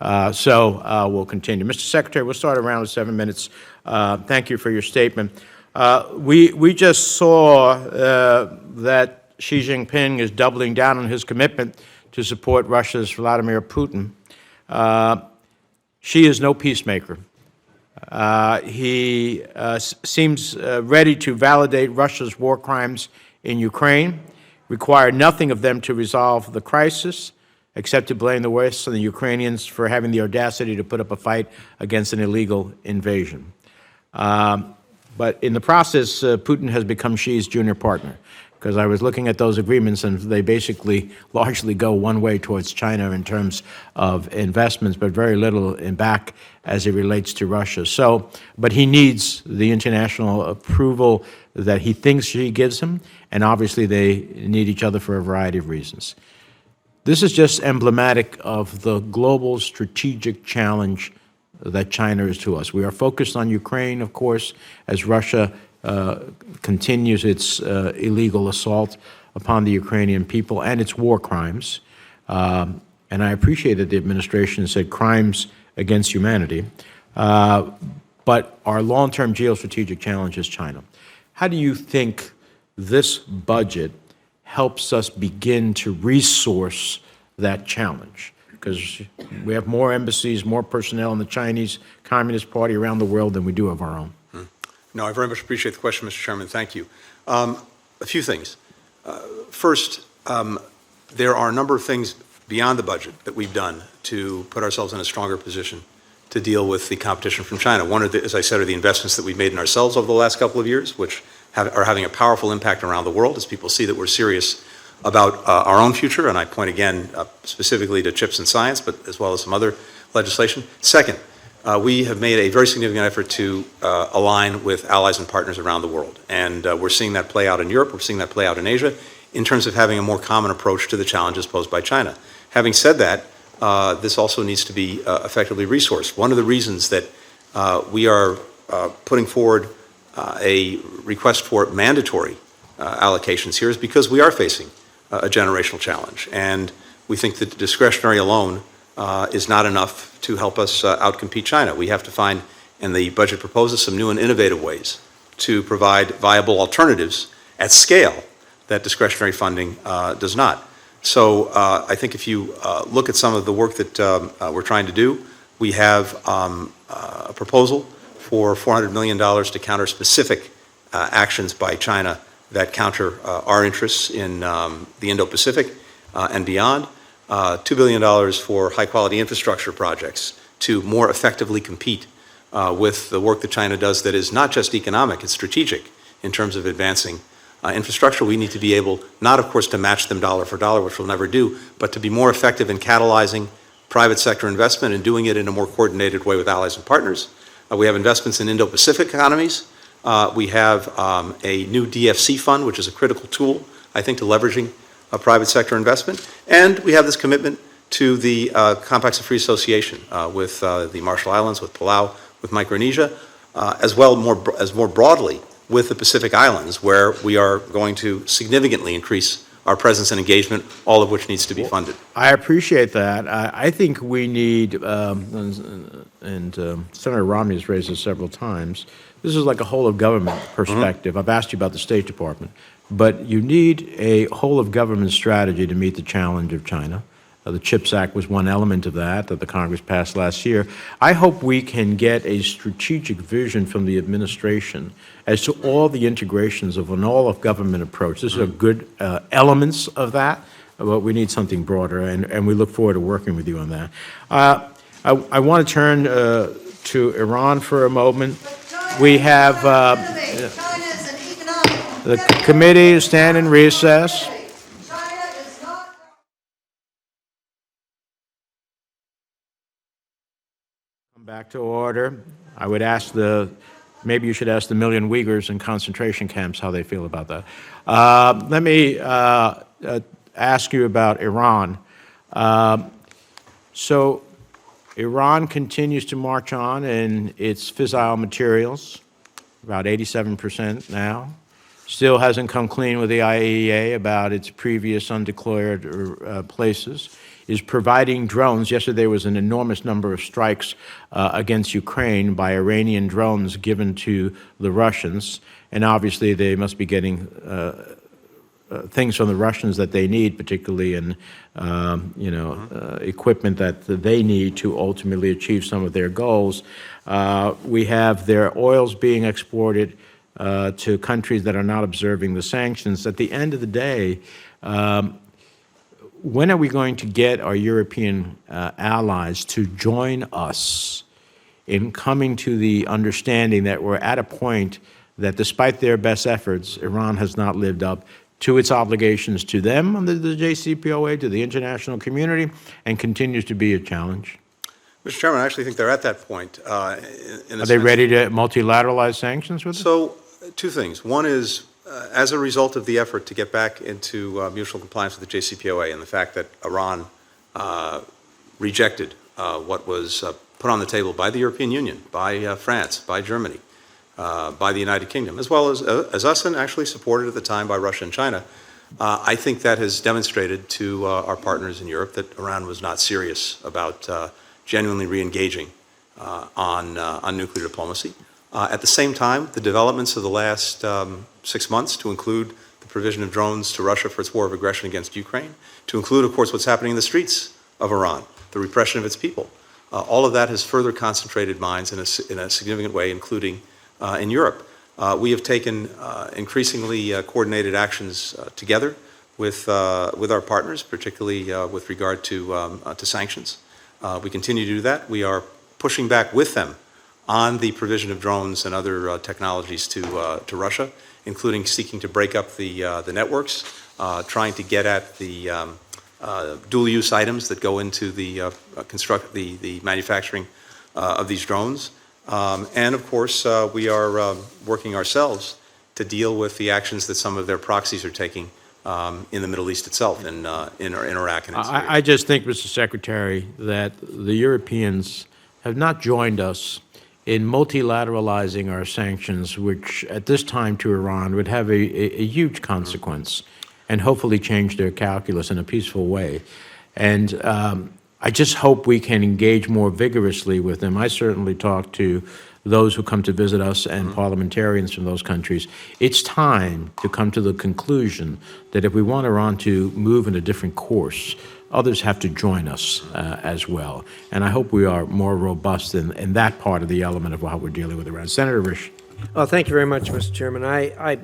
We'll continue. Mr. Secretary, we'll start around with 7 minutes. Thank you for your statement. We just saw that Xi Jinping is doubling down on his commitment to support Russia's Vladimir Putin. Xi is no peacemaker. He seems ready to validate Russia's war crimes in Ukraine, require nothing of them to resolve the crisis, except to blame the West and the Ukrainians for having the audacity to put up a fight against an illegal invasion. But in the process, Putin has become Xi's junior partner, because I was looking at those agreements, and they basically largely go one way towards China in terms of investments, but very little in back as it relates to Russia. But he needs the international approval that he thinks Xi gives him, and obviously they need each other for a variety of reasons. This is just emblematic of the global strategic challenge that China is to us. We are focused on Ukraine, of course, as Russia continues its illegal assault upon the Ukrainian people and its war crimes. And I appreciate that the administration said crimes against humanity. But our long-term geostrategic challenge is China. How do you think this budget helps us begin to resource that challenge? Because we have more embassies, more personnel in the Chinese Communist Party around the world than we do of our own. No, I very much appreciate the question, Mr. Chairman. Thank you. A few things. First, there are a number of things beyond the budget that we've done to put ourselves in a stronger position to deal with the competition from China. One, as I said, are the investments that we've made in ourselves over the last couple of years, which are having a powerful impact around the world as people see that we're serious about our own future. And I point again specifically to chips and science, but as well as some other legislation. Second, we have made a very significant effort to align with allies and partners around the world. And we're seeing that play out in Europe, we're seeing that play out in Asia, in terms of having a more common approach to the challenges posed by China. Having said that, this also needs to be effectively resourced. One of the reasons that we are putting forward a request for mandatory allocations here is because we are facing a generational challenge. And we think that discretionary alone is not enough to help us outcompete China. We have to find, and the budget proposes, some new and innovative ways to provide viable alternatives at scale that discretionary funding does not. So I think if you look at some of the work that we're trying to do, we have a proposal for $400 million to counter specific actions by China that counter our interests in the Indo-Pacific and beyond. $2 billion for high-quality infrastructure projects to more effectively compete with the work that China does that is not just economic, it's strategic in terms of advancing infrastructure. We need to be able, not of course to match them dollar for dollar, which we'll never do, but to be more effective in catalyzing private sector investment and doing it in a more coordinated way with allies and partners. We have investments in Indo-Pacific economies. We have a new DFC fund, which is a critical tool, I think, to leveraging private sector investment. And we have this commitment to the Compacts of Free Association with the Marshall Islands, with Palau, with Micronesia, as well as more broadly with the Pacific Islands, where we are going to significantly increase our presence and engagement, all of which needs to be funded. I appreciate that. I think we need, and Senator Romney has raised this several times, this is like a whole-of-government perspective. I've asked you about the State Department. But you need a whole-of-government strategy to meet the challenge of China. The CHIPS Act was one element of that the Congress passed last year. I hope we can get a strategic vision from the administration as to all the integrations of an all-of-government approach. These are good elements of that, but we need something broader, and we look forward to working with you on that. I want to turn to Iran for a moment. We have the committee stand in recess. Come back to order. I would ask maybe you should ask the million Uyghurs in concentration camps how they feel about that. Let me ask you about Iran. So Iran continues to march on in its fissile materials, about 87% now. Still hasn't come clean with the IAEA about its previous undeclared places. is providing drones. Yesterday there was an enormous number of strikes against Ukraine by Iranian drones given to the Russians, and obviously they must be getting things from the Russians that they need, particularly in equipment that they need to ultimately achieve some of their goals. We have their oils being exported to countries that are not observing the sanctions. At the end of the day, when are we going to get our European allies to join us in coming to the understanding that we're at a point that despite their best efforts, Iran has not lived up to its obligations to them under the JCPOA, to the international community, and continues to be a challenge? Mr. Chairman, I actually think they're at that point. Are they ready to multilateralize sanctions with us? So, two things. One is, as a result of the effort to get back into mutual compliance with the JCPOA and the fact that Iran rejected what was put on the table by the European Union, by France, by Germany, by the United Kingdom, as well as us, and actually supported at the time by Russia and China, I think that has demonstrated to our partners in Europe that Iran was not serious about genuinely re-engaging on nuclear diplomacy. At the same time, the developments of the last 6 months, to include the provision of drones to Russia for its war of aggression against Ukraine, to include, of course, what's happening in the streets of Iran, the repression of its people, all of that has further concentrated minds in a significant way, including in Europe. We have taken increasingly coordinated actions together with our partners, particularly with regard to sanctions. We continue to do that. We are pushing back with them on the provision of drones and other technologies to Russia, including seeking to break up the networks, trying to get at the dual-use items that go into the manufacturing of these drones. And of course, we are working ourselves to deal with the actions that some of their proxies are taking in the Middle East itself, in Iraq and in Syria. I just think, Mr. Secretary, that the Europeans have not joined us in multilateralizing our sanctions, which at this time to Iran would have a huge consequence and hopefully change their calculus in a peaceful way. And I just hope we can engage more vigorously with them. I certainly talk to those who come to visit us and parliamentarians from those countries. It's time to come to the conclusion that if we want Iran to move in a different course, others have to join us as well. And I hope we are more robust in that part of the element of how we're dealing with Iran. Senator Risch. Well, thank you very much, Mr. Chairman. I